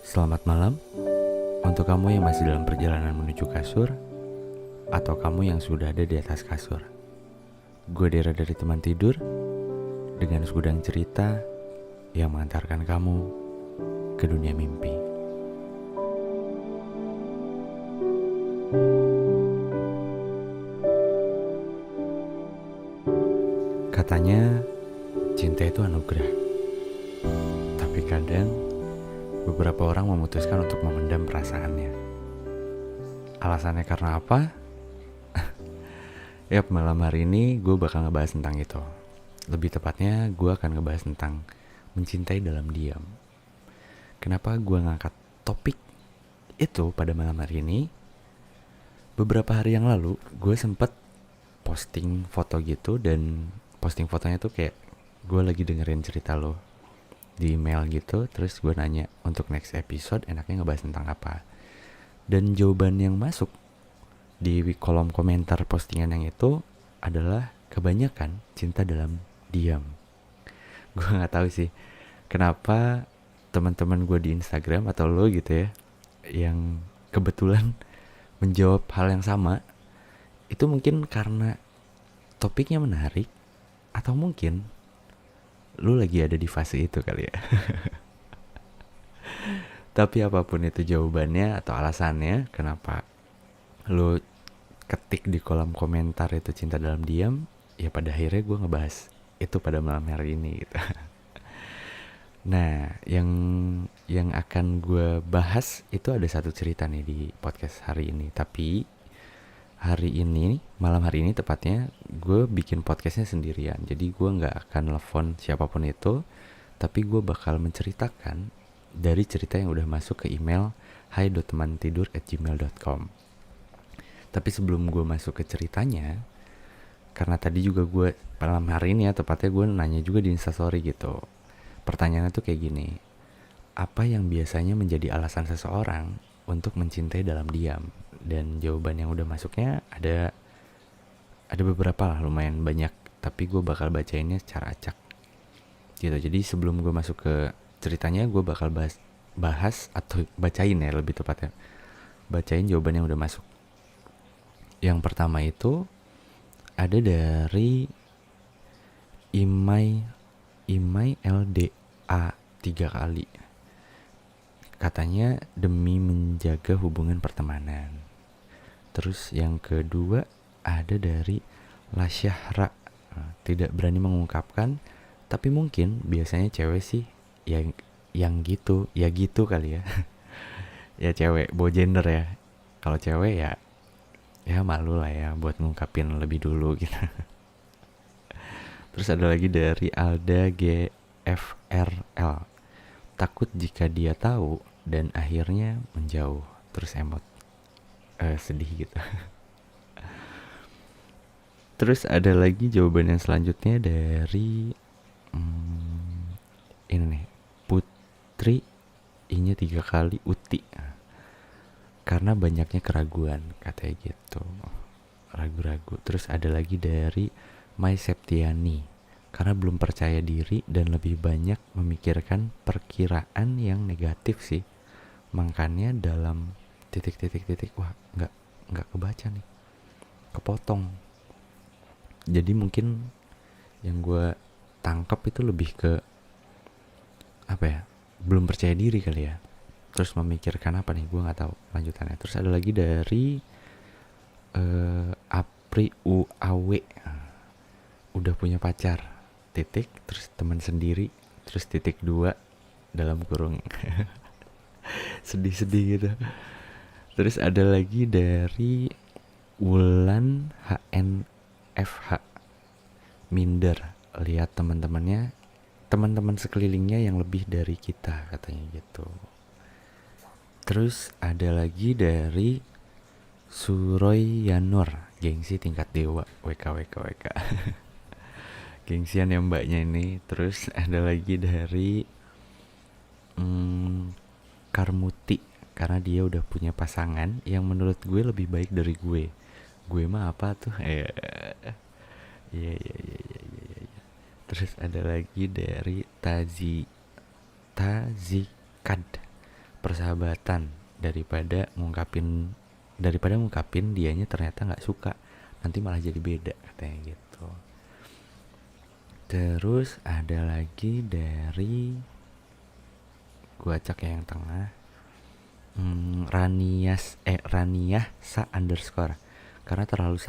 Selamat malam untuk kamu yang masih dalam perjalanan menuju kasur atau kamu yang sudah ada di atas kasur. Gue Dera dari teman tidur dengan segudang cerita yang mengantarkan kamu ke dunia mimpi. Katanya cinta itu anugerah, tapi kadang beberapa orang memutuskan untuk memendam perasaannya. Alasannya karena apa? Yap, malam hari ini gue bakal ngebahas tentang itu. Lebih tepatnya gue akan ngebahas tentang mencintai dalam diam. Kenapa gue ngangkat topik itu pada malam hari ini? Beberapa hari yang lalu gue sempet posting foto gitu, dan posting fotonya tuh kayak gue lagi dengerin cerita lo di email gitu. Terus gue nanya untuk next episode enaknya ngebahas tentang apa. Dan jawaban yang masuk di kolom komentar postingan yang itu adalah kebanyakan cinta dalam diam. Gue nggak tahu sih kenapa teman-teman gue di Instagram atau lo gitu ya yang kebetulan menjawab hal yang sama. Itu mungkin karena topiknya menarik, atau mungkin lu lagi ada di fase itu kali ya. Tapi apapun itu jawabannya atau alasannya kenapa lu ketik di kolom komentar itu cinta dalam diam, ya pada akhirnya gue ngebahas itu pada malam hari ini gitu. Nah, yang akan gue bahas itu ada satu cerita nih di podcast hari ini. Tapi hari ini, malam hari ini tepatnya, gue bikin podcastnya sendirian. Jadi gue gak akan telepon siapapun itu, tapi gue bakal menceritakan dari cerita yang udah masuk ke email hai.temantidur@gmail.com. Tapi sebelum gue masuk ke ceritanya, karena tadi juga gue malam hari ini ya tepatnya gue nanya juga di Instastory gitu. Pertanyaannya tuh kayak gini: apa yang biasanya menjadi alasan seseorang untuk mencintai dalam diam? Dan jawaban yang udah masuknya ada beberapa lah, lumayan banyak, tapi gue bakal bacainnya secara acak gitu. Jadi sebelum gue masuk ke ceritanya, gue bakal bahas atau bacain ya, lebih tepatnya bacain jawaban yang udah masuk. Yang pertama itu ada dari Imai LDA 3 kali. Katanya demi menjaga hubungan pertemanan. Terus yang kedua ada dari Lasyahra, tidak berani mengungkapkan, tapi mungkin biasanya cewek sih yang gitu, ya gitu kali ya. Ya cewek, bawa gender ya. Kalau cewek ya malu lah ya buat ngungkapin lebih dulu gitu. Terus ada lagi dari Alda GFRL, takut jika dia tahu dan akhirnya menjauh. Terus emot sedih gitu. Terus ada lagi jawaban yang selanjutnya dari ini nih, Putri I-nya 3 kali Uti, karena banyaknya keraguan katanya gitu, ragu-ragu. Terus ada lagi dari Mai Septiani, karena belum percaya diri dan lebih banyak memikirkan perkiraan yang negatif sih, makanya dalam titik-titik wah nggak kebaca nih, kepotong. Jadi mungkin yang gue tangkap itu lebih ke apa ya, belum percaya diri kali ya. Terus memikirkan apa nih, gue nggak tahu lanjutannya. Terus ada lagi dari Apri UAW, udah punya pacar titik, terus teman sendiri, terus titik 2 dalam kurung. Sedih-sedih gitu. Terus ada lagi dari Wulan HNFH, minder lihat teman-teman sekelilingnya yang lebih dari kita katanya gitu. Terus ada lagi dari Suroy Yanur, gengsi tingkat dewa, WK. Gengsian ya mbaknya ini. Terus ada lagi dari Karmuti, karena dia udah punya pasangan yang menurut gue lebih baik dari gue. Gue mah apa tuh? Iya. Terus ada lagi dari Tazikad, persahabatan daripada ngungkapin dianya ternyata nggak suka, nanti malah jadi beda katanya gitu. Terus ada lagi dari gua cek yang tengah, Raniah sa underscore, karena terlalu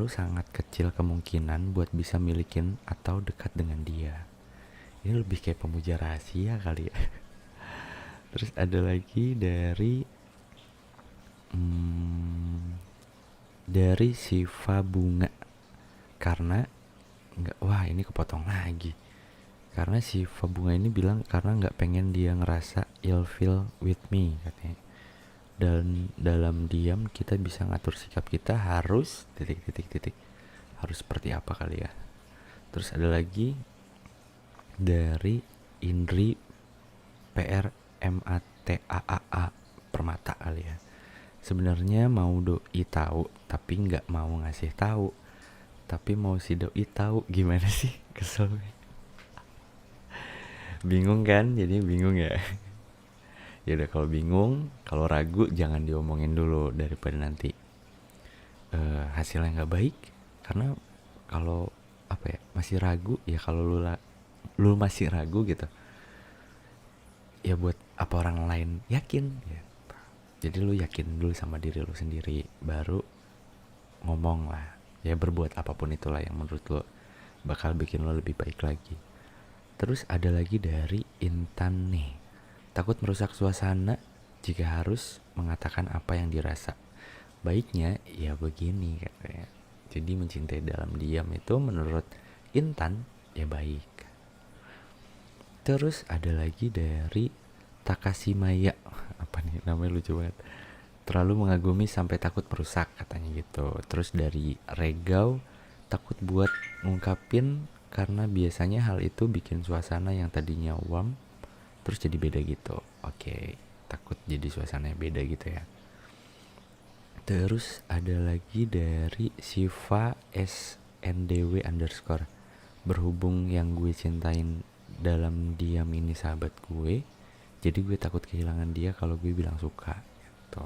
sangat kecil kemungkinan buat bisa milikin atau dekat dengan dia. Ini lebih kayak pemuja rahasia kali ya. Terus ada lagi dari Siva Bunga, karena nggak, wah ini kepotong lagi, karena Siva Bunga ini bilang karena nggak pengen dia ngerasa ilfeel with me katanya, dan dalam diam kita bisa ngatur sikap kita harus titik harus seperti apa kali ya. Terus ada lagi dari Indri PRMATAAA Permata kali ya. Sebenarnya mau doi tahu tapi nggak mau ngasih tahu, tapi mau si doi tahu gimana sih, kesel. Bingung kan, jadi bingung ya. Ya udah, kalau bingung, kalau ragu jangan diomongin dulu daripada nanti hasilnya nggak baik. Karena kalau masih ragu ya, kalau lu masih ragu gitu ya, buat apa orang lain yakin gitu. Jadi lu yakin dulu sama diri lu sendiri, baru ngomong lah ya, berbuat apapun itulah yang menurut lu bakal bikin lo lebih baik lagi. Terus ada lagi dari Intan nih, takut merusak suasana jika harus mengatakan apa yang dirasa. Baiknya ya begini katanya, jadi mencintai dalam diam itu menurut Intan ya baik. Terus ada lagi dari Takashimaya, apa nih namanya, lucu banget, terlalu mengagumi sampai takut merusak katanya gitu. Terus dari Regau, takut buat ngungkapin karena biasanya hal itu bikin suasana yang tadinya warm terus jadi beda gitu. Oke, takut jadi suasananya beda gitu ya. Terus ada lagi dari Siva SNDW underscore, berhubung yang gue cintain dalam diam ini sahabat gue, jadi gue takut kehilangan dia kalau gue bilang suka gitu.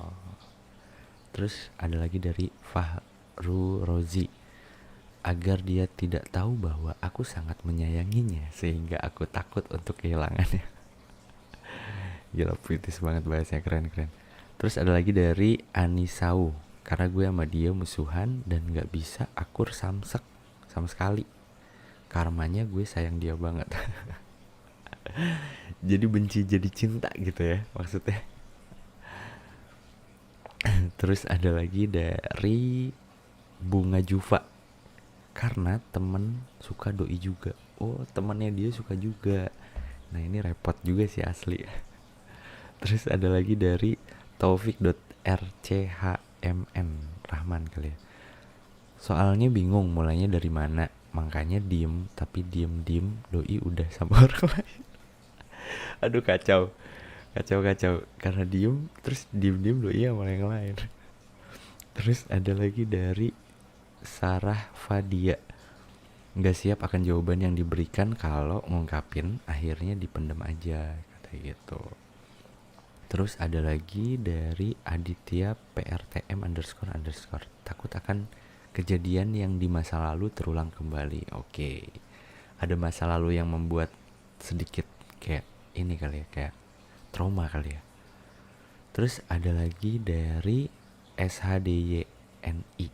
Terus ada lagi dari Fahru Rozi, agar dia tidak tahu bahwa aku sangat menyayanginya sehingga aku takut untuk kehilangannya. Gila, puitis banget bahasanya, keren. Terus ada lagi dari Anisau, karena gue sama dia musuhan dan gak bisa akur samsek sama sekali, karmanya gue sayang dia banget. Jadi benci jadi cinta gitu ya maksudnya. Terus ada lagi dari Bunga Juva, karena temen suka doi juga. Oh, temennya dia suka juga. Nah ini repot juga sih asli. Terus ada lagi dari Taufik.rchmn Rahman kali ya, soalnya bingung mulainya dari mana, makanya diem, tapi diem doi udah sama orang lain. Aduh, kacau, karena diem terus diem doi sama yang lain. Terus ada lagi dari Sarah Fadia, nggak siap akan jawaban yang diberikan, kalau ngungkapin akhirnya dipendam aja kata gitu. Terus ada lagi dari Aditya PRTM underscore, takut akan kejadian yang di masa lalu terulang kembali. Oke, ada masa lalu yang membuat sedikit kayak ini kali ya, kayak trauma kali ya. Terus ada lagi dari SHDYNI,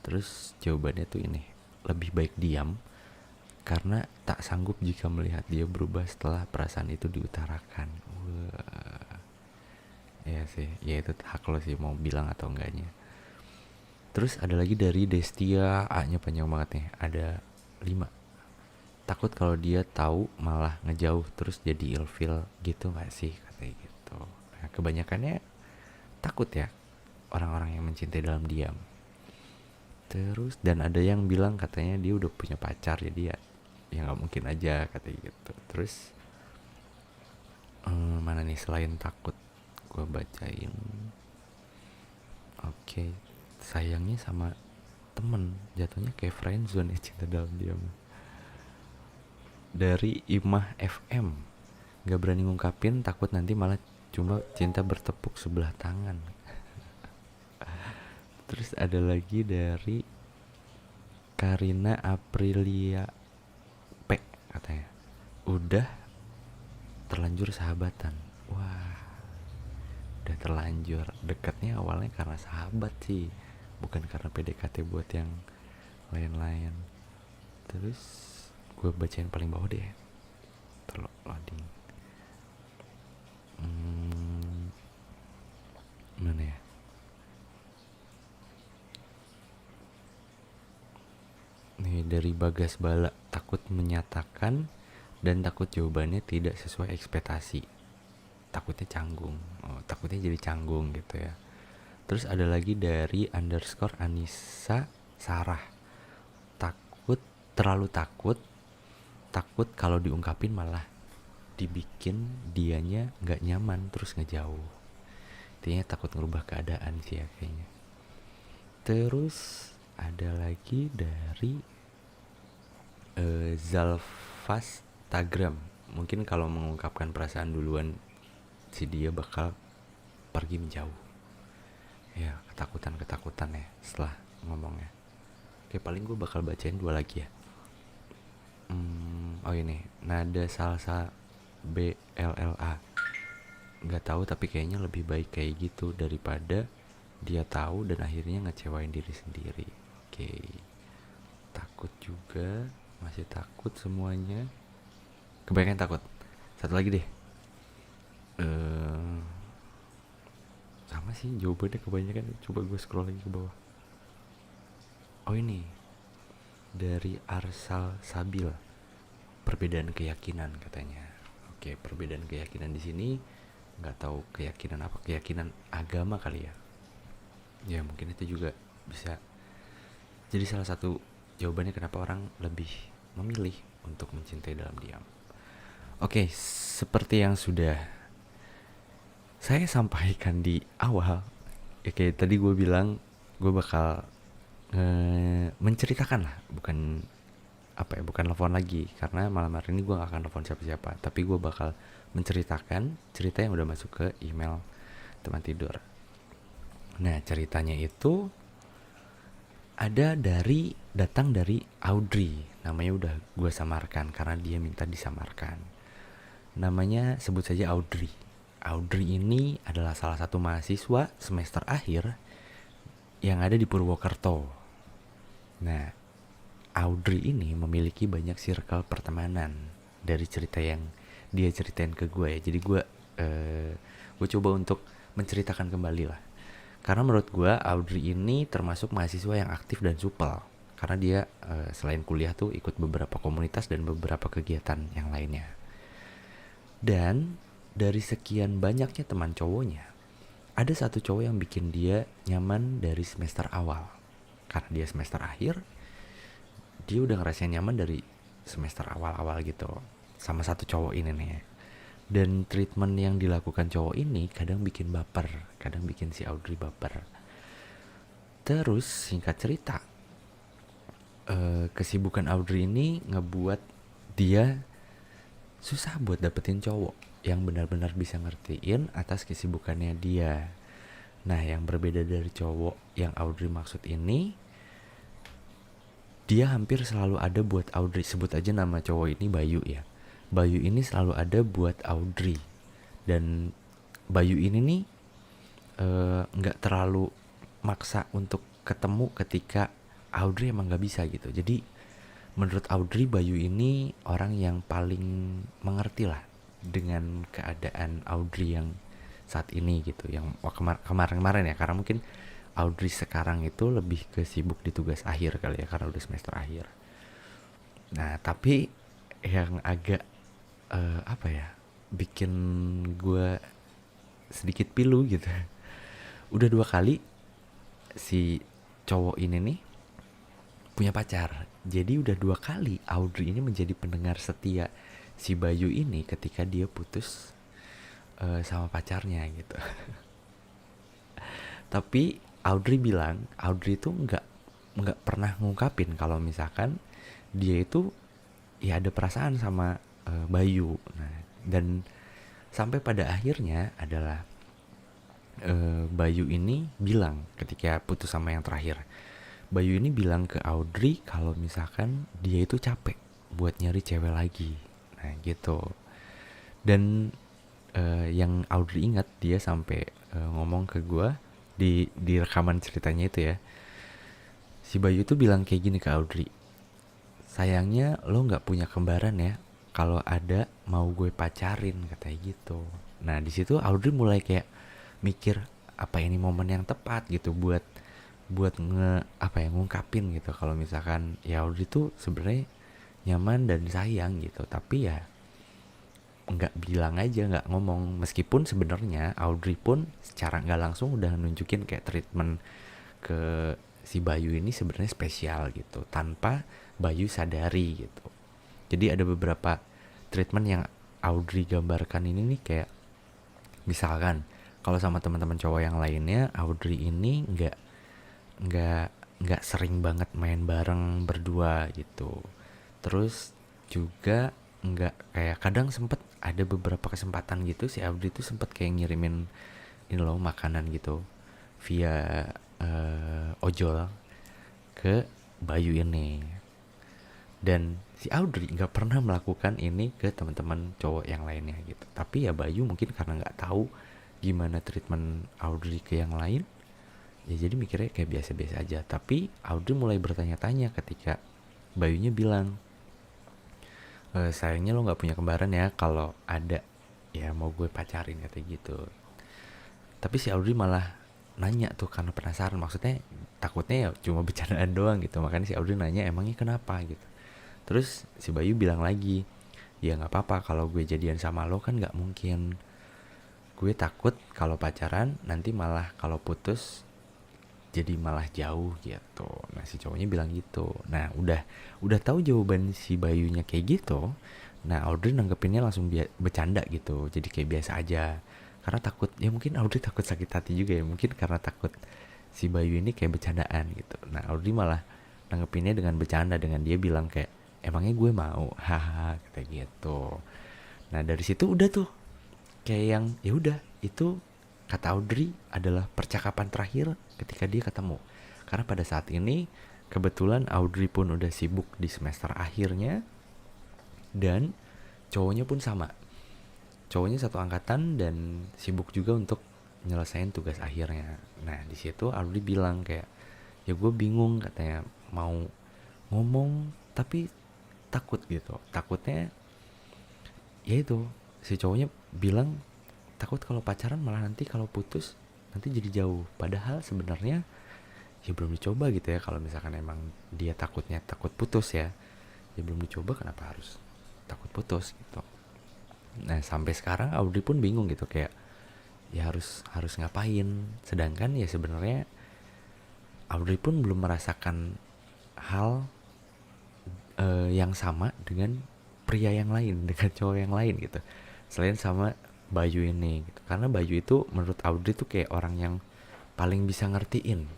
terus jawabannya tuh ini, lebih baik diam karena tak sanggup jika melihat dia berubah setelah perasaan itu diutarakan. Wah, ya sih, ya itu hak lo sih mau bilang atau enggaknya. Terus ada lagi dari Destia, A-nya panjang banget nih, ada 5. Takut kalau dia tahu malah ngejauh terus jadi ilfeel gitu gak sih, katanya gitu. Nah, kebanyakannya takut ya orang-orang yang mencintai dalam diam. Terus dan ada yang bilang katanya dia udah punya pacar, jadi ya nggak mungkin aja katanya gitu. Terus mana nih selain takut, gue bacain. Oke, sayangnya sama temen jatuhnya kayak friendzone ya, cinta dalam diam. Dari Imah FM, Gak berani ngungkapin, takut nanti malah cuma cinta bertepuk sebelah tangan. Terus ada lagi dari Karina Aprilia P katanya. Udah terlanjur sahabatan. Wah, udah terlanjur. Dekatnya awalnya karena sahabat sih, bukan karena PDKT buat yang lain-lain. Terus gue bacain paling bawah deh. Terlalu loading. Mana ya? Nih dari Bagas Bala, takut menyatakan dan takut jawabannya tidak sesuai ekspektasi. Takutnya canggung. Oh, takutnya jadi canggung gitu ya. Terus ada lagi dari _Anissa Sarah. Takut, terlalu takut. Takut kalau diungkapin malah dibikin dianya gak nyaman terus ngejauh. Intinya takut ngerubah keadaan sih ya kayaknya. Terus ada lagi dari Zalfas Tagram. Mungkin kalau mengungkapkan perasaan duluan si dia bakal pergi menjauh. Ya, ketakutan ya setelah ngomongnya. Oke, paling gue bakal bacain 2 lagi ya. Oh ini, nada salsa BLLA. Nggak tahu tapi kayaknya lebih baik kayak gitu daripada dia tahu dan akhirnya ngecewain diri sendiri. Oke. Takut juga, masih takut semuanya. Kebanyakan takut. Satu lagi deh. Sama sih jawabannya kebanyakan. Coba gue scroll lagi ke bawah. Oh ini dari Arsal Sabil, perbedaan keyakinan katanya. Oke, perbedaan keyakinan di sini nggak tahu keyakinan apa, keyakinan agama kali ya. Ya mungkin itu juga bisa jadi salah satu jawabannya kenapa orang lebih memilih untuk mencintai dalam diam. Oke, seperti yang sudah saya sampaikan di awal, oke tadi gue bilang gue bakal menceritakan lah, bukan telepon lagi, karena malam hari ini gue gak akan telepon siapa-siapa, tapi gue bakal menceritakan cerita yang udah masuk ke email teman tidur. Nah ceritanya itu datang dari Audrey, namanya udah gue samarkan karena dia minta disamarkan. Namanya sebut saja Audrey. Audrey ini adalah salah satu mahasiswa semester akhir yang ada di Purwokerto. Nah, Audrey ini memiliki banyak circle pertemanan dari cerita yang dia ceritain ke gue ya. Jadi gue coba untuk menceritakan kembali lah. Karena menurut gue Audrey ini termasuk mahasiswa yang aktif dan supel. Karena dia selain kuliah tuh ikut beberapa komunitas dan beberapa kegiatan yang lainnya. Dan dari sekian banyaknya teman cowoknya, ada satu cowok yang bikin dia nyaman dari semester awal. Karena dia semester akhir, dia udah ngerasain nyaman dari semester awal-awal gitu sama satu cowok ini nih. Dan treatment yang dilakukan cowok ini kadang bikin baper, kadang bikin si Audrey baper. Terus singkat cerita, kesibukan Audrey ini ngebuat dia susah buat dapetin cowok yang benar-benar bisa ngertiin atas kesibukannya dia. Nah yang berbeda dari cowok yang Audrey maksud ini, dia hampir selalu ada buat Audrey. Sebut aja nama cowok ini Bayu ya. Bayu ini selalu ada buat Audrey. Dan Bayu ini nih gak terlalu maksa untuk ketemu ketika Audrey emang gak bisa gitu. Jadi menurut Audrey, Bayu ini orang yang paling mengerti lah dengan keadaan Audrey yang saat ini gitu. Yang kemarin-kemarin ya, karena mungkin Audrey sekarang itu lebih ke sibuk di tugas akhir kali ya, karena udah semester akhir. Nah tapi yang agak bikin gue sedikit pilu gitu, udah 2 kali si cowok ini nih punya pacar. Jadi udah 2 kali Audrey ini menjadi pendengar setia si Bayu ini ketika dia putus sama pacarnya gitu. Tapi Audrey bilang, Audrey itu nggak pernah ngungkapin kalau misalkan dia itu ya ada perasaan sama Bayu. Nah, dan Sampai pada akhirnya adalah Bayu ini bilang ketika putus sama yang terakhir, Bayu ini bilang ke Audrey kalau misalkan dia itu capek buat nyari cewek lagi. Nah gitu. Dan yang Audrey ingat, dia sampai ngomong ke gue di rekaman ceritanya itu ya. Si Bayu tuh bilang kayak gini ke Audrey, sayangnya lo nggak punya kembaran ya. Kalau ada mau gue pacarin, katanya gitu. Nah di situ Audrey mulai kayak mikir, apa ini momen yang tepat gitu buat buat ngungkapin gitu kalau misalkan ya Audrey tuh sebenarnya nyaman dan sayang gitu, tapi ya nggak bilang aja, nggak ngomong, meskipun sebenarnya Audrey pun secara nggak langsung udah nunjukin kayak treatment ke si Bayu ini sebenarnya spesial gitu tanpa Bayu sadari gitu. Jadi ada beberapa treatment yang Audrey gambarkan ini nih, kayak misalkan kalau sama teman-teman cowok yang lainnya, Audrey ini nggak nggak sering banget main bareng berdua gitu. Terus juga nggak kayak, kadang sempet ada beberapa kesempatan gitu si Audrey tuh sempet kayak ngirimin ini loh makanan gitu via ojol ke Bayu ini. Dan si Audrey nggak pernah melakukan ini ke teman-teman cowok yang lainnya gitu. Tapi ya Bayu mungkin karena nggak tahu gimana treatment Audrey ke yang lain, ya jadi mikirnya kayak biasa-biasa aja. Tapi Audrey mulai bertanya-tanya ketika Bayunya bilang, sayangnya lo nggak punya kembaran ya, kalau ada ya mau gue pacarin, kata gitu. Tapi si Audrey malah nanya tuh karena penasaran, maksudnya takutnya ya cuma bercandaan doang gitu, makanya si Audrey nanya emangnya kenapa gitu. Terus si Bayu bilang lagi, ya nggak apa-apa kalau gue jadian sama lo kan nggak mungkin, gue takut kalau pacaran nanti malah kalau putus jadi malah jauh gitu. Nah si cowoknya bilang gitu. Nah udah tahu jawaban si Bayunya kayak gitu. Nah Audrey nanggepinnya langsung bercanda gitu. Jadi kayak biasa aja. Karena takut, ya mungkin Audrey takut sakit hati juga ya. Mungkin karena takut si Bayu ini kayak bercandaan gitu. Nah Audrey malah nanggepinnya dengan bercanda, dengan dia bilang kayak, emangnya gue mau, haha, kayak gitu. Nah dari situ udah tuh kayak yang ya udah, itu kata Audrey adalah percakapan terakhir ketika dia ketemu. Karena pada saat ini kebetulan Audrey pun udah sibuk di semester akhirnya, dan cowoknya pun sama. Cowoknya satu angkatan dan sibuk juga untuk nyelesain tugas akhirnya. Nah di situ Audrey bilang kayak, ya gue bingung, katanya mau ngomong tapi takut gitu. Takutnya ya itu, si cowoknya bilang takut kalau pacaran malah nanti kalau putus nanti jadi jauh. Padahal sebenarnya ya belum dicoba gitu ya. Kalau misalkan emang dia takutnya takut putus ya belum dicoba, kenapa harus takut putus gitu. Nah sampai sekarang Audrey pun bingung gitu, kayak ya harus ngapain. Sedangkan ya sebenarnya Audrey pun belum merasakan hal yang sama dengan pria yang lain, dengan cowok yang lain gitu, selain sama Bayu ini gitu. Karena Bayu itu menurut Audrey tuh kayak orang yang paling bisa ngertiin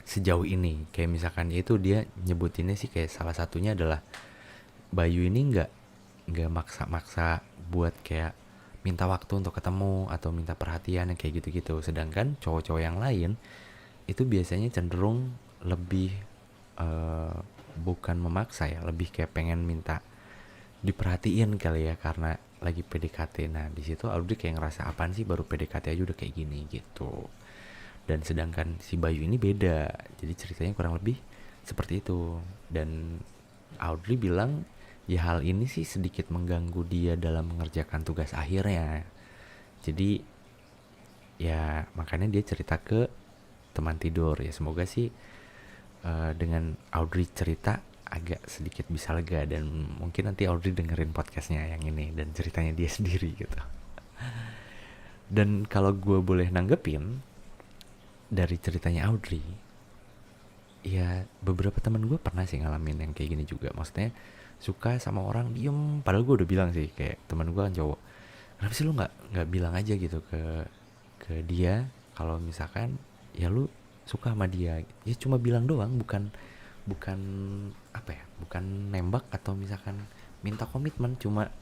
sejauh ini. Kayak misalkan itu dia nyebutinnya sih kayak salah satunya adalah Bayu ini nggak maksa-maksa buat kayak minta waktu untuk ketemu atau minta perhatian yang kayak gitu-gitu. Sedangkan cowok-cowok yang lain itu biasanya cenderung lebih bukan memaksa ya, lebih kayak pengen minta diperhatiin kali ya karena lagi PDKT. Nah di situ Audrey kayak ngerasa, apaan sih baru PDKT aja udah kayak gini gitu. Dan sedangkan si Bayu ini beda, jadi ceritanya kurang lebih seperti itu. Dan Audrey bilang ya hal ini sih sedikit mengganggu dia dalam mengerjakan tugas akhirnya. Jadi ya makanya dia cerita ke teman tidur. Ya semoga sih dengan Audrey cerita agak sedikit bisa lega, dan mungkin nanti Audrey dengerin podcastnya yang ini dan ceritanya dia sendiri gitu. Dan kalau gue boleh nanggepin dari ceritanya Audrey, ya beberapa teman gue pernah sih ngalamin yang kayak gini juga. Maksudnya suka sama orang diem, padahal gue udah bilang sih, kayak teman gue kan cowok, kenapa sih lu nggak bilang aja gitu ke dia kalau misalkan ya lu suka sama dia. Ya cuma bilang doang, bukan bukan nembak atau misalkan minta komitmen, cuma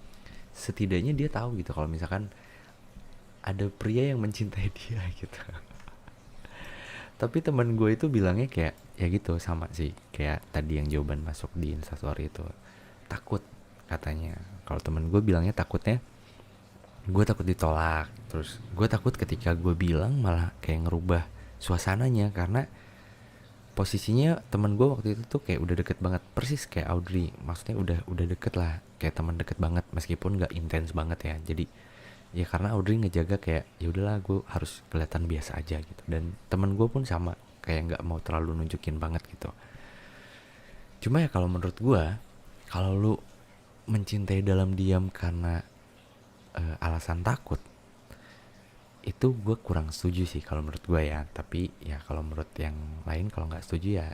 setidaknya dia tahu gitu kalau misalkan ada pria yang mencintai dia gitu. Tapi teman gue itu bilangnya kayak ya gitu, sama sih kayak tadi yang jawaban masuk di instastory itu, takut katanya. Kalau teman gue bilangnya takutnya, gue takut ditolak, terus gue takut ketika gue bilang malah kayak ngerubah suasananya, karena posisinya teman gue waktu itu tuh kayak udah deket banget, persis kayak Audrey, maksudnya udah deket lah, kayak teman deket banget meskipun nggak intens banget ya. Jadi ya karena Audrey ngejaga kayak ya udahlah gue harus kelihatan biasa aja gitu, dan teman gue pun sama, kayak nggak mau terlalu nunjukin banget gitu. Cuma ya kalau menurut gue, kalau lu mencintai dalam diam karena alasan takut, itu gue kurang setuju sih kalau menurut gue ya. Tapi ya kalau menurut yang lain, kalau nggak setuju ya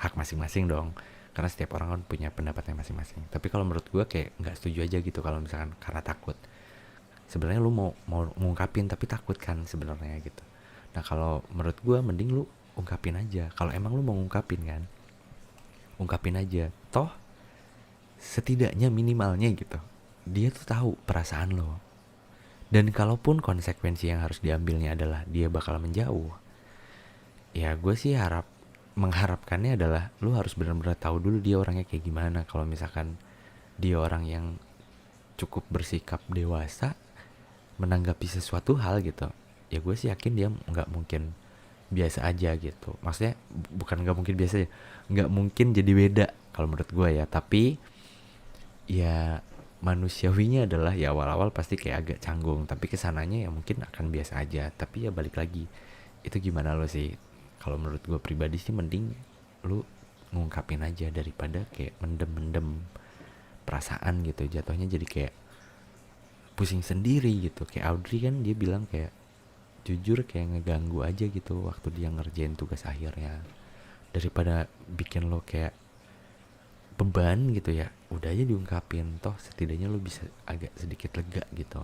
hak masing-masing dong, karena setiap orang kan punya pendapatnya masing-masing. Tapi kalau menurut gue kayak nggak setuju aja gitu kalau misalkan karena takut. Sebenarnya lu mau ngungkapin tapi takut kan sebenarnya gitu. Nah kalau menurut gue mending lu ungkapin aja. Kalau emang lu mau ngungkapin kan, ungkapin aja. Toh setidaknya minimalnya gitu, dia tuh tahu perasaan lo. Dan kalaupun konsekuensi yang harus diambilnya adalah dia bakal menjauh, ya gue sih mengharapkannya adalah lu harus benar-benar tahu dulu dia orangnya kayak gimana. Kalau misalkan dia orang yang cukup bersikap dewasa menanggapi sesuatu hal gitu, ya gue sih yakin dia nggak mungkin biasa aja gitu. Maksudnya bukan nggak mungkin biasa aja, nggak mungkin jadi beda kalau menurut gue ya. Tapi ya manusiawinya adalah ya awal-awal pasti kayak agak canggung, tapi kesananya ya mungkin akan biasa aja. Tapi ya balik lagi, itu gimana lo sih. Kalau menurut gue pribadi sih mending lu ngungkapin aja daripada kayak mendem-mendem perasaan gitu, jatuhnya jadi kayak pusing sendiri gitu. Kayak Audrey kan dia bilang kayak jujur kayak ngeganggu aja gitu waktu dia ngerjain tugas akhirnya, daripada bikin lo kayak beban gitu ya. Udah aja diungkapin, toh setidaknya lo bisa agak sedikit lega gitu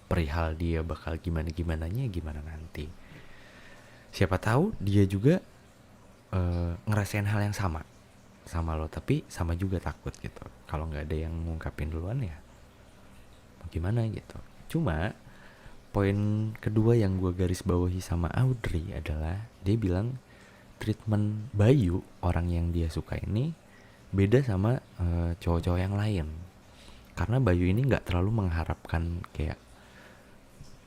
perihal dia bakal gimana gimananya, gimana nanti. Siapa tahu dia juga ngerasain hal yang sama lo, tapi sama juga takut gitu. Kalau nggak ada yang ngungkapin duluan ya gimana gitu. Cuma poin kedua yang gue garis bawahi sama Audrey adalah dia bilang treatment Bayu, orang yang dia suka ini, beda sama cowok-cowok yang lain. Karena Bayu ini nggak terlalu mengharapkan kayak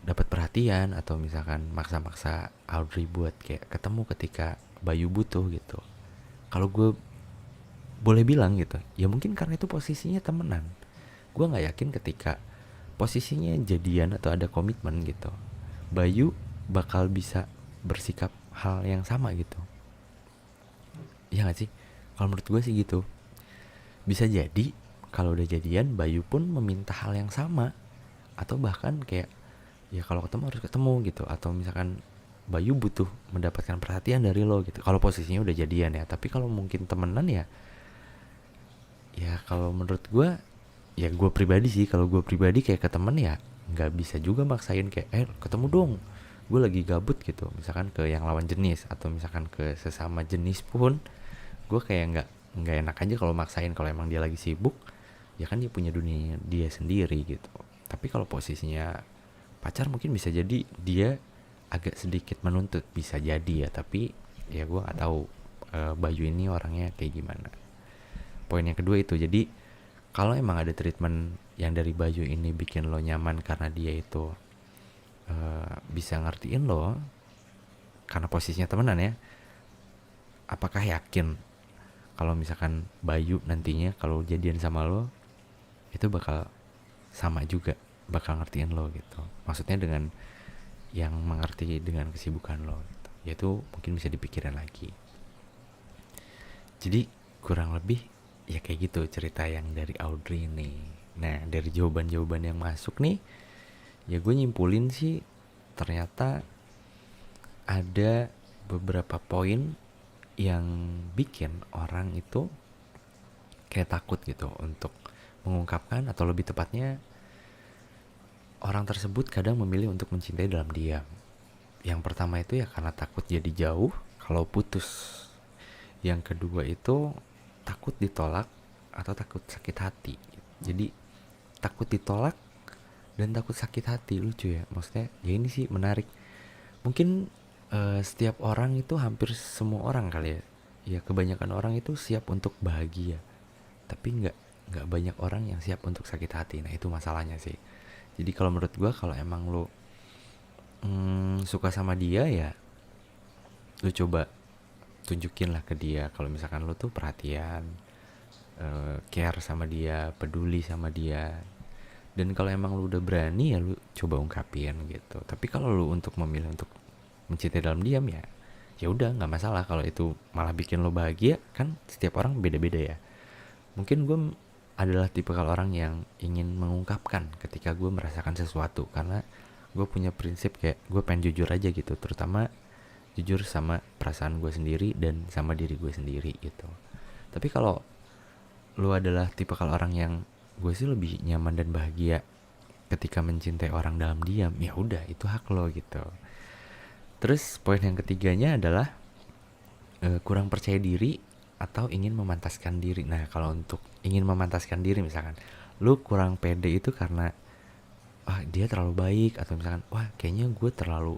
dapat perhatian atau misalkan maksa-maksa Audrey buat kayak ketemu ketika Bayu butuh gitu. Kalau gue boleh bilang gitu, ya mungkin karena itu posisinya temenan. Gue nggak yakin ketika posisinya jadian atau ada komitmen gitu, Bayu bakal bisa bersikap hal yang sama gitu. Iya gak sih? Kalau menurut gue sih gitu. Bisa jadi kalau udah jadian Bayu pun meminta hal yang sama, atau bahkan kayak ya kalau ketemu harus ketemu gitu, atau misalkan Bayu butuh mendapatkan perhatian dari lo gitu. Kalau posisinya udah jadian ya. Tapi kalau mungkin temenan ya, ya kalau menurut gue, ya gue pribadi sih, kalau gue pribadi kayak ke temen ya nggak bisa juga maksain kayak ketemu dong, gue lagi gabut gitu. Misalkan ke yang lawan jenis atau misalkan ke sesama jenis pun, gue kayak nggak enak aja kalau maksain. Kalau emang dia lagi sibuk, ya kan dia punya dunia dia sendiri gitu. Tapi kalau posisinya pacar mungkin bisa jadi dia agak sedikit menuntut, bisa jadi ya. Tapi ya gue nggak tahu Bayu ini orangnya kayak gimana. Poin yang kedua itu, jadi kalau emang ada treatment yang dari Bayu ini bikin lo nyaman karena dia itu bisa ngertiin lo karena posisinya temenan ya, apakah yakin kalau misalkan Bayu nantinya kalau jadian sama lo itu bakal sama juga, bakal ngertiin lo gitu. Maksudnya dengan yang mengerti dengan kesibukan lo gitu. Ya itu mungkin bisa dipikirin lagi. Jadi kurang lebih ya kayak gitu cerita yang dari Audrey nih. Nah dari jawaban-jawaban yang masuk nih, ya gue nyimpulin sih ternyata ada beberapa poin yang bikin orang itu kayak takut gitu untuk mengungkapkan, atau lebih tepatnya orang tersebut kadang memilih untuk mencintai dalam diam. Yang pertama itu ya karena takut jadi jauh kalau putus. Yang kedua itu takut ditolak atau takut sakit hati. Jadi takut ditolak dan takut sakit hati. Lucu ya, maksudnya ya ini sih menarik. Mungkin setiap orang itu, hampir semua orang kali ya, ya kebanyakan orang itu siap untuk bahagia, tapi nggak banyak orang yang siap untuk sakit hati. Nah itu masalahnya sih. Jadi kalau menurut gue, kalau emang lo suka sama dia, ya lo coba tunjukin lah ke dia kalau misalkan lo tuh perhatian, care sama dia, peduli sama dia. Dan kalau emang lu udah berani, ya lu coba ungkapin gitu. Tapi kalau lu untuk memilih untuk mencintai dalam diam, ya ya udah nggak masalah. Kalau itu malah bikin lo bahagia, kan setiap orang beda-beda ya. Mungkin gue adalah tipe kalau orang yang ingin mengungkapkan ketika gue merasakan sesuatu, karena gue punya prinsip kayak gue pengen jujur aja gitu, terutama jujur sama perasaan gue sendiri dan sama diri gue sendiri gitu. Tapi kalau lu adalah tipe kalau orang yang, gue sih lebih nyaman dan bahagia ketika mencintai orang dalam diam, ya udah itu hak lo gitu. Terus poin yang ketiganya adalah kurang percaya diri atau ingin memantaskan diri. Nah kalau untuk ingin memantaskan diri, misalkan lu kurang pede itu karena dia terlalu baik, atau misalkan wah kayaknya gue terlalu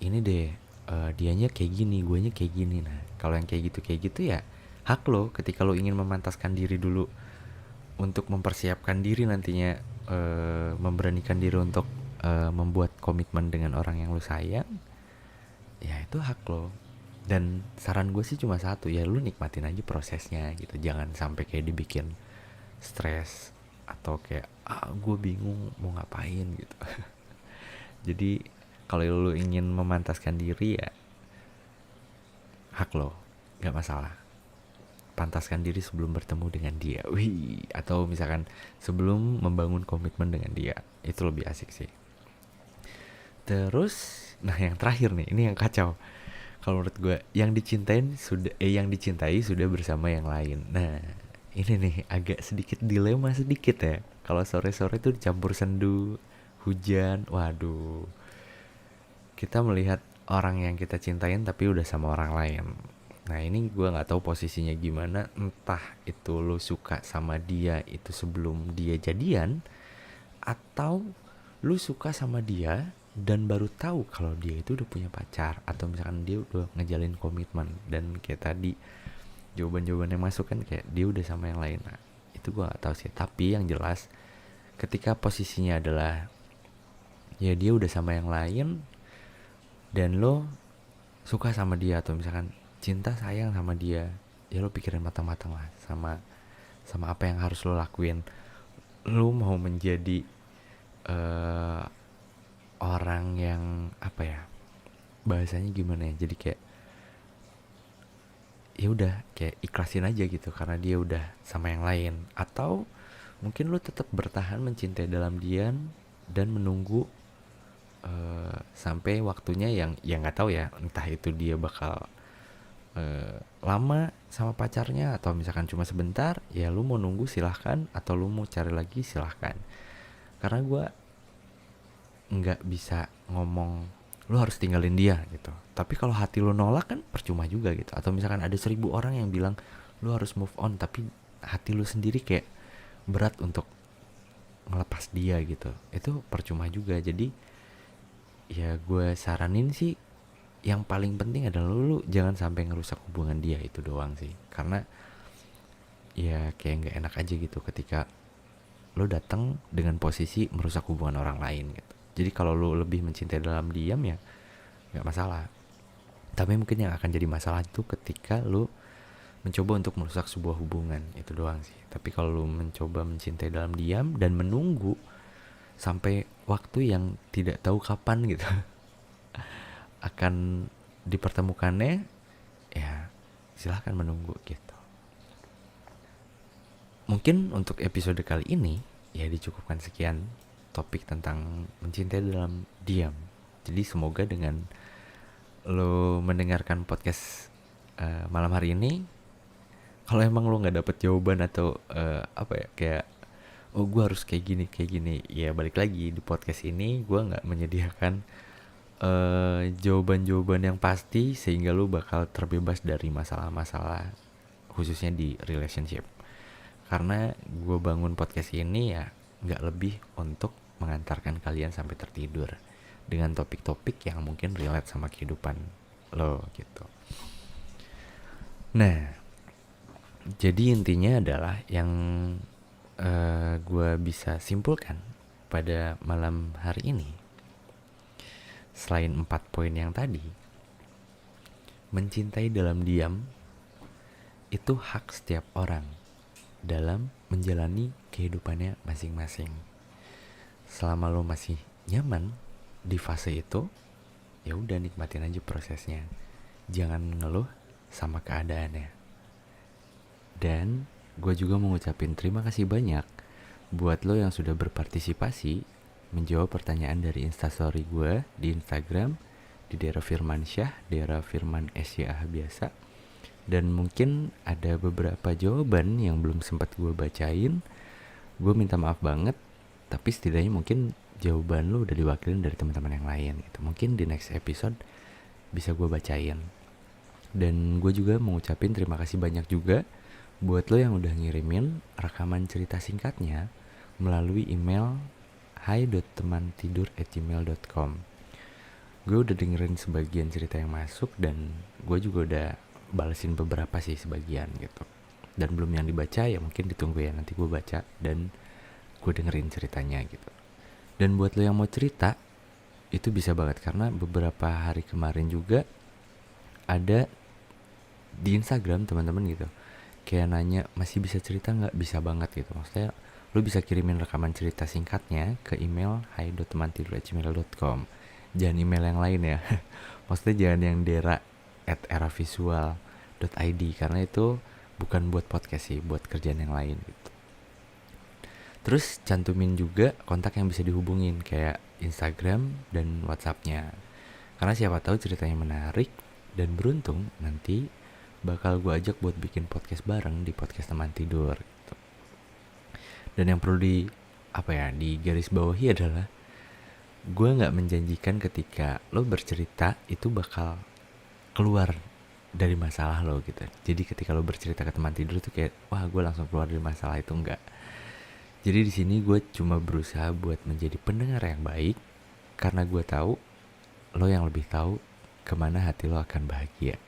ini deh, dianya kayak gini, guanya kayak gini. Nah kalau yang kayak gitu ya hak lo ketika lo ingin memantaskan diri dulu untuk mempersiapkan diri nantinya, memberanikan diri untuk membuat komitmen dengan orang yang lo sayang, ya itu hak lo. Dan saran gue sih cuma satu, ya lu nikmatin aja prosesnya gitu, jangan sampai kayak dibikin stres atau kayak gue bingung mau ngapain gitu. Jadi kalau lu ingin memantaskan diri, ya hak lo, nggak masalah. Pantaskan diri sebelum bertemu dengan dia, wih, atau misalkan sebelum membangun komitmen dengan dia, itu lebih asik sih. Terus, nah yang terakhir nih, ini yang kacau. Kalau menurut gue, yang dicintai sudah bersama yang lain. Nah, ini nih agak sedikit dilema sedikit ya. Kalau sore-sore tuh dicampur sendu, hujan, waduh. Kita melihat orang yang kita cintain tapi udah sama orang lain. Nah ini gue nggak tahu posisinya gimana. Entah itu lo suka sama dia itu sebelum dia jadian, atau lu suka sama dia dan baru tahu kalau dia itu udah punya pacar, atau misalkan dia udah ngejalin komitmen. Dan kayak tadi jawaban-jawaban yang masuk kan kayak dia udah sama yang lain. Nah itu gue nggak tahu sih. Tapi yang jelas ketika posisinya adalah ya dia udah sama yang lain dan lo suka sama dia, atau misalkan cinta sayang sama dia, ya lo pikirin matang-matang lah sama apa yang harus lo lakuin. Lo mau menjadi orang yang apa ya, bahasanya gimana ya, jadi kayak ya udah kayak ikhlasin aja gitu karena dia udah sama yang lain, atau mungkin lo tetap bertahan mencintai dalam diam dan menunggu sampai waktunya yang nggak tahu ya, entah itu dia bakal lama sama pacarnya atau misalkan cuma sebentar, ya lu mau nunggu silahkan, atau lu mau cari lagi silahkan. Karena gue nggak bisa ngomong lu harus tinggalin dia gitu, tapi kalau hati lu nolak kan percuma juga gitu. Atau misalkan ada 1000 orang yang bilang lu harus move on, tapi hati lu sendiri kayak berat untuk ngelepas dia gitu, itu percuma juga. Jadi ya gue saranin sih, yang paling penting adalah lu jangan sampai ngerusak hubungan dia, itu doang sih. Karena ya kayak nggak enak aja gitu ketika lu datang dengan posisi merusak hubungan orang lain gitu. Jadi kalau lu lebih mencintai dalam diam, ya nggak masalah. Tapi mungkin yang akan jadi masalah itu ketika lu mencoba untuk merusak sebuah hubungan, itu doang sih. Tapi kalau lu mencoba mencintai dalam diam dan menunggu sampai waktu yang tidak tahu kapan gitu akan dipertemukannya, ya silahkan menunggu gitu. Mungkin untuk episode kali ini ya dicukupkan sekian topik tentang mencintai dalam diam. Jadi semoga dengan lo mendengarkan podcast malam hari ini, kalau emang lo nggak dapet jawaban atau apa ya, kayak gue harus kayak gini, ya balik lagi di podcast ini gue nggak menyediakan jawaban-jawaban yang pasti sehingga lu bakal terbebas dari masalah-masalah khususnya di relationship. Karena gue bangun podcast ini ya nggak lebih untuk mengantarkan kalian sampai tertidur dengan topik-topik yang mungkin relate sama kehidupan lo gitu. Nah, jadi intinya adalah yang gue bisa simpulkan pada malam hari ini, selain 4 poin yang tadi, mencintai dalam diam itu hak setiap orang dalam menjalani kehidupannya masing-masing. Selama lo masih nyaman di fase itu, ya udah nikmatin aja prosesnya. Jangan ngeluh sama keadaannya. Dan gue juga mau ngucapin terima kasih banyak buat lo yang sudah berpartisipasi menjawab pertanyaan dari instastory gue di Instagram di daerah Firmansyah, daerah Firman SYAH biasa. Dan mungkin ada beberapa jawaban yang belum sempat gue bacain. Gue minta maaf banget, tapi setidaknya mungkin jawaban lo udah diwakilin dari teman-teman yang lain gitu. Mungkin di next episode bisa gue bacain. Dan gue juga mau ngucapin terima kasih banyak juga buat lo yang udah ngirimin rekaman cerita singkatnya melalui email hai.temantidur@gmail.com. Gue udah dengerin sebagian cerita yang masuk dan gue juga udah balesin beberapa sih sebagian gitu. Dan belum yang dibaca, ya mungkin ditunggu ya, nanti gue baca dan gue dengerin ceritanya gitu. Dan buat lo yang mau cerita, itu bisa banget karena beberapa hari kemarin juga ada di Instagram teman-teman gitu, kayak nanya masih bisa cerita nggak, bisa banget gitu. Maksudnya lo bisa kirimin rekaman cerita singkatnya ke email hai.temantidur@gmail.com. Jangan email yang lain ya. Maksudnya jangan yang dera@eravisual.id karena itu bukan buat podcast sih, buat kerjaan yang lain gitu. Terus cantumin juga kontak yang bisa dihubungin kayak Instagram dan WhatsAppnya. Karena siapa tahu ceritanya menarik dan beruntung nanti bakal gue ajak buat bikin podcast bareng di podcast teman tidur gitu. Dan yang perlu di garis bawahi adalah gue nggak menjanjikan ketika lo bercerita itu bakal keluar dari masalah lo gitu. Jadi ketika lo bercerita ke teman tidur itu kayak wah gue langsung keluar dari masalah, itu enggak. Jadi di sini gue cuma berusaha buat menjadi pendengar yang baik karena gue tahu lo yang lebih tahu kemana hati lo akan bahagia.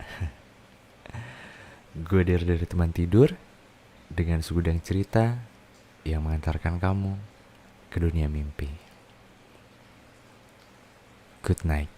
Gue dari teman tidur dengan segudang cerita yang mengantarkan kamu ke dunia mimpi. Good night.